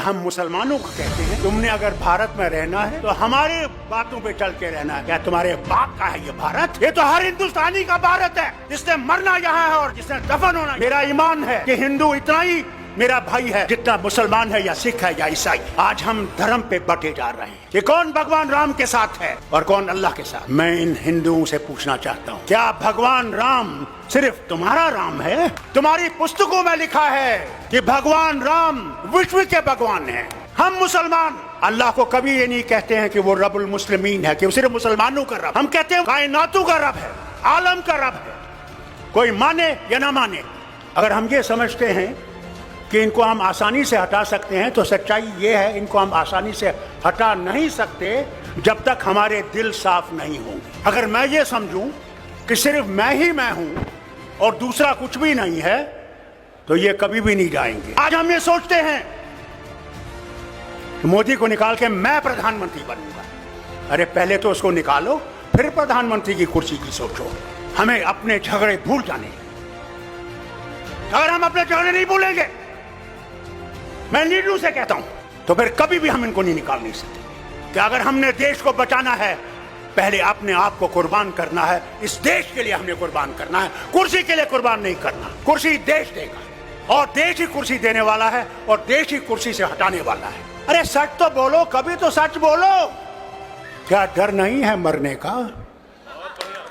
हम मुसलमानों को कहते हैं तुमने अगर भारत में रहना है तो हमारे बातों पे चल के रहना है। क्या तुम्हारे बाप का है ये भारत? ये तो हर हिंदुस्तानी का भारत है, जिसने मरना यहाँ है और जिसने दफन होना। मेरा ईमान है कि हिंदू इतना ही मेरा भाई है जितना मुसलमान है या सिख है या ईसाई। आज हम धर्म पे बटे जा रहे हैं कि कौन भगवान राम के साथ है और कौन अल्लाह के साथ। मैं इन हिंदुओं से पूछना चाहता हूँ, क्या भगवान राम सिर्फ तुम्हारा राम है? तुम्हारी पुस्तकों में लिखा है कि भगवान राम विश्व के भगवान है। हम मुसलमान अल्लाह को कभी ये नहीं कहते हैं कि वो रब्बुल मुस्लिमीन है, कि वो सिर्फ मुसलमानों का रब। हम कहते हैं कायनातों का रब है, आलम का रब है। कोई माने या ना माने, अगर हम ये समझते हैं कि इनको हम आसानी से हटा सकते हैं तो सच्चाई ये है, इनको हम आसानी से हटा नहीं सकते जब तक हमारे दिल साफ नहीं होंगे। अगर मैं ये समझूं कि सिर्फ मैं ही मैं हूं और दूसरा कुछ भी नहीं है तो ये कभी भी नहीं जाएंगे। आज हम ये सोचते हैं कि मोदी को निकाल के मैं प्रधानमंत्री बनूंगा। अरे पहले तो उसको निकालो, फिर प्रधानमंत्री की कुर्सी की सोचो। हमें अपने झगड़े भूल जाने। अगर हम अपने झगड़े नहीं भूलेंगे, मैं लीडरों से कहता हूं, तो फिर कभी भी हम इनको नहीं निकाल नहीं सकते। कि अगर हमने देश को बचाना है, पहले अपने आप को कुर्बान करना है। इस देश के लिए हमने कुर्बान करना है, कुर्सी के लिए कुर्बान नहीं करना। कुर्सी देश देगा और देश ही कुर्सी देने वाला है और देश ही कुर्सी से हटाने वाला है। अरे सच तो बोलो, कभी तो सच बोलो। क्या डर नहीं है मरने का?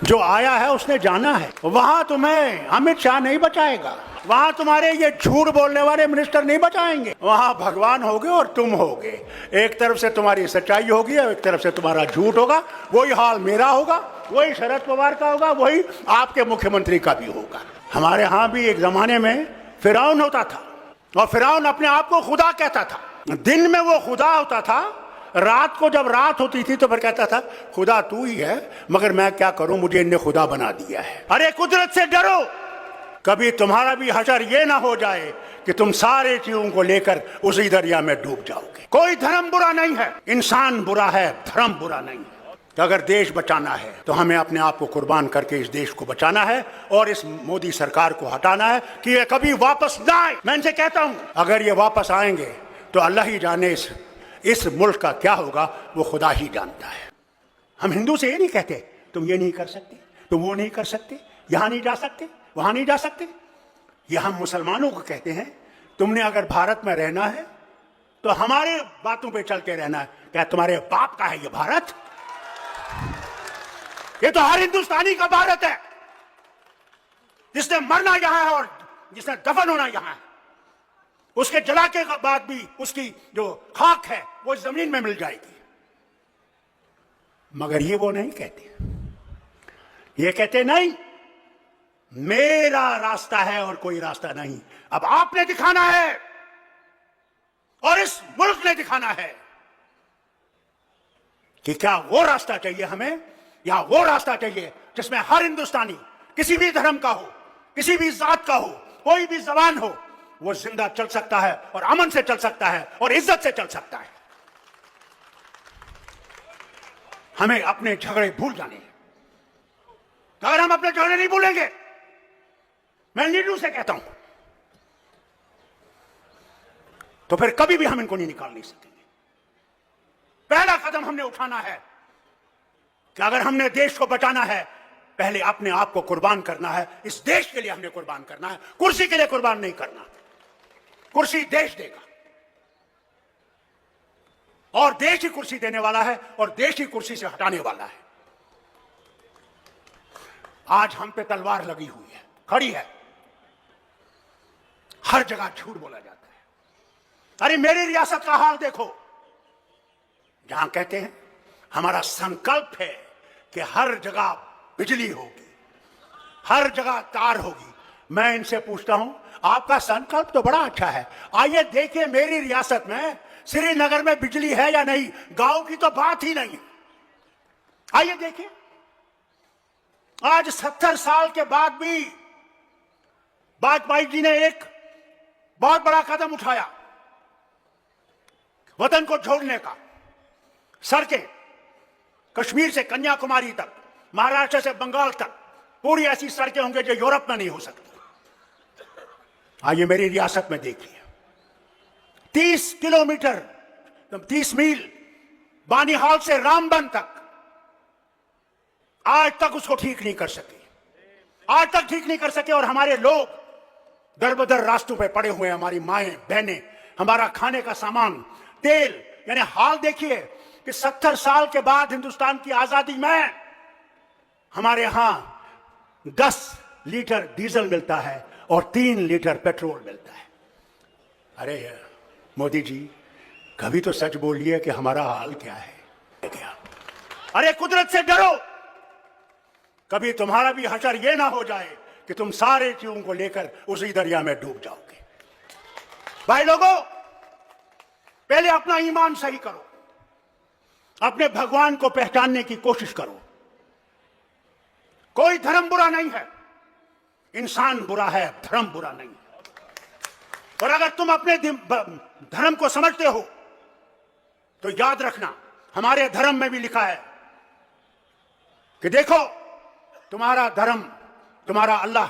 जो आया है उसने जाना है। वहां तुम्हें अमित शाह नहीं बचाएगा, वहां तुम्हारे ये झूठ बोलने वाले मिनिस्टर नहीं बचाएंगे। वहां भगवान होगे और तुम होगे। एक तरफ से तुम्हारी सच्चाई होगी और एक तरफ से तुम्हारा झूठ होगा। वही हाल मेरा होगा, वही शरद पवार का होगा, वही आपके मुख्यमंत्री का भी होगा। हमारे यहाँ भी एक जमाने में फिरौन होता था और फिरौन अपने आप को खुदा कहता था। दिन में वो खुदा होता था, रात को जब रात होती थी तो फिर कहता था खुदा तू ही है, मगर मैं क्या करूं, मुझे इनने खुदा बना दिया है। अरे कुदरत से डरो, कभी तुम्हारा भी हशर ये ना हो जाए कि तुम सारे चीजों को लेकर उसी दरिया में डूब जाओगे। कोई धर्म बुरा नहीं है, इंसान बुरा है, धर्म बुरा नहीं है। तो अगर देश बचाना है तो हमें अपने आप को कुर्बान करके इस देश को बचाना है और इस मोदी सरकार को हटाना है कि ये कभी वापस ना आए। मैं इनसे कहता हूं, अगर ये वापस आएंगे तो अल्लाह ही जाने इस मुल्क का क्या होगा, वो खुदा ही जानता है। हम हिंदू से ये नहीं कहते तुम ये नहीं कर सकते, तुम वो नहीं कर सकते, यहां नहीं जा सकते, वहां नहीं जा सकते। ये हम मुसलमानों को कहते हैं तुमने अगर भारत में रहना है तो हमारे बातों पे चल के रहना है। क्या तुम्हारे बाप का है ये भारत? ये तो हर हिंदुस्तानी का भारत है, जिसने मरना यहां है और जिसने दफन होना यहां है। उसके जला के बाद भी उसकी जो खाक है वो जमीन में मिल जाएगी। मगर ये वो नहीं कहते, ये कहते नहीं मेरा रास्ता है और कोई रास्ता नहीं। अब आपने दिखाना है और इस मुल्क ने दिखाना है कि क्या वो रास्ता चाहिए हमें या वो रास्ता चाहिए जिसमें हर हिंदुस्तानी, किसी भी धर्म का हो, किसी भी जात का हो, कोई भी जबान हो, वो जिंदा चल सकता है और अमन से चल सकता है और इज्जत से चल सकता है। हमें अपने झगड़े भूल जाने। अगर हम अपने झगड़े नहीं भूलेंगे, मैं लीडरों से कहता हूं, तो फिर कभी भी हम इनको नहीं निकाल नहीं सकेंगे। पहला कदम हमने उठाना है कि अगर हमने देश को बचाना है, पहले अपने आप को कुर्बान करना है। इस देश के लिए हमने कुर्बान करना है, कुर्सी के लिए कुर्बान नहीं करना। कुर्सी देश देगा और देश ही कुर्सी देने वाला है और देश ही कुर्सी से हटाने वाला है। आज हम पे तलवार लगी हुई है, खड़ी है। हर जगह झूठ बोला जाता है। अरे मेरी रियासत का हाल देखो, जहां कहते हैं हमारा संकल्प है कि हर जगह बिजली होगी, हर जगह तार होगी। मैं इनसे पूछता हूं, आपका संकल्प तो बड़ा अच्छा है, आइए देखिए मेरी रियासत में श्रीनगर में बिजली है या नहीं। गांव की तो बात ही नहीं। आइए देखिए, आज 70 साल के बाद भी वाजपेयी जी ने एक बहुत बड़ा कदम उठाया वतन को छोड़ने का। सड़कें कश्मीर से कन्याकुमारी तक, महाराष्ट्र से बंगाल तक, पूरी ऐसी सड़कें होंगी जो यूरोप में नहीं हो सकती। आइए मेरी रियासत में देखिए, 30 किलोमीटर, 30 मील बानीहाल से रामबन तक आज तक उसको ठीक नहीं कर सके, आज तक ठीक नहीं कर सके। और हमारे लोग दर बदर रास्तों पे पड़े हुए हैं, हमारी माएं बहनें, हमारा खाने का सामान, तेल। यानी हाल देखिए कि 70 साल के बाद हिंदुस्तान की आजादी में हमारे यहां 10 लीटर डीजल मिलता है और 3 लीटर पेट्रोल मिलता है। अरे मोदी जी, कभी तो सच बोलिए कि हमारा हाल क्या है। अरे कुदरत से डरो, कभी तुम्हारा भी हशर यह ना हो जाए कि तुम सारे चीजों को लेकर उसी दरिया में डूब जाओगे। भाई लोगों, पहले अपना ईमान सही करो, अपने भगवान को पहचानने की कोशिश करो। कोई धर्म बुरा नहीं है, इंसान बुरा है, धर्म बुरा नहीं है। और अगर तुम अपने धर्म को समझते हो तो याद रखना, हमारे धर्म में भी लिखा है कि देखो, तुम्हारा धर्म, तुम्हारा अल्लाह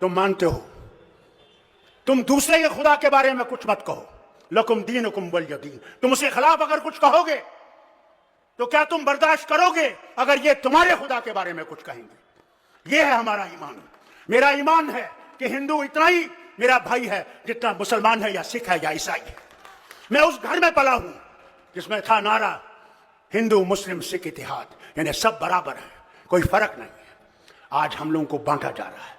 तुम मानते हो, तुम दूसरे के खुदा के बारे में कुछ मत कहो। लकुम दीनुकुम वलिय दीन। तुम उसके खिलाफ अगर कुछ कहोगे तो क्या तुम बर्दाश्त करोगे अगर ये तुम्हारे खुदा के बारे में कुछ कहेंगे? ये है हमारा ईमान। मेरा ईमान है कि हिंदू इतना ही मेरा भाई है जितना मुसलमान है या सिख है या ईसाई है। मैं उस घर में पला हूं जिसमें था नारा हिंदू मुस्लिम सिख इतिहाद, यानी सब बराबर है, कोई फर्क नहीं है। आज हम लोगों को बांटा जा रहा है।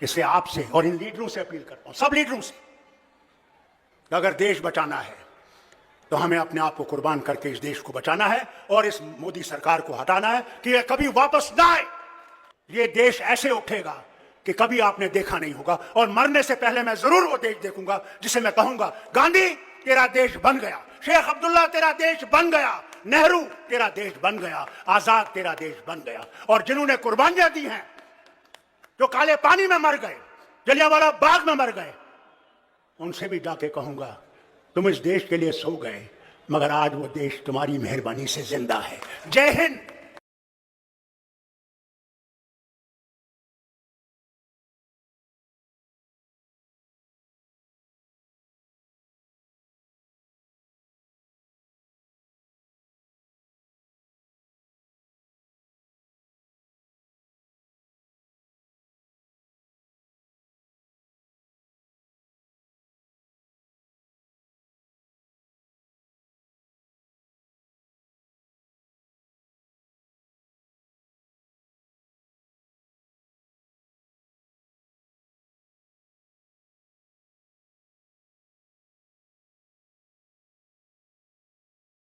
इसलिए आपसे और इन लीडरों से अपील करता हूं, सब लीडरों से, अगर देश बचाना है तो हमें अपने आप को कुर्बान करके इस देश को बचाना है और इस मोदी सरकार को हटाना है कि यह कभी वापस ना आए। ये देश ऐसे उठेगा कि कभी आपने देखा नहीं होगा। और मरने से पहले मैं जरूर वो देश देखूंगा जिसे मैं कहूंगा, गांधी तेरा देश बन गया, शेख अब्दुल्ला तेरा देश बन गया, नेहरू तेरा देश बन गया, आजाद तेरा देश बन गया। और जिन्होंने कुर्बानियां दी हैं, जो काले पानी में मर गए, जलियांवाला बाग में मर गए, उनसे भी जाके कहूंगा, तुम इस देश के लिए सो गए, मगर आज वो देश तुम्हारी मेहरबानी से जिंदा है। जय हिंद।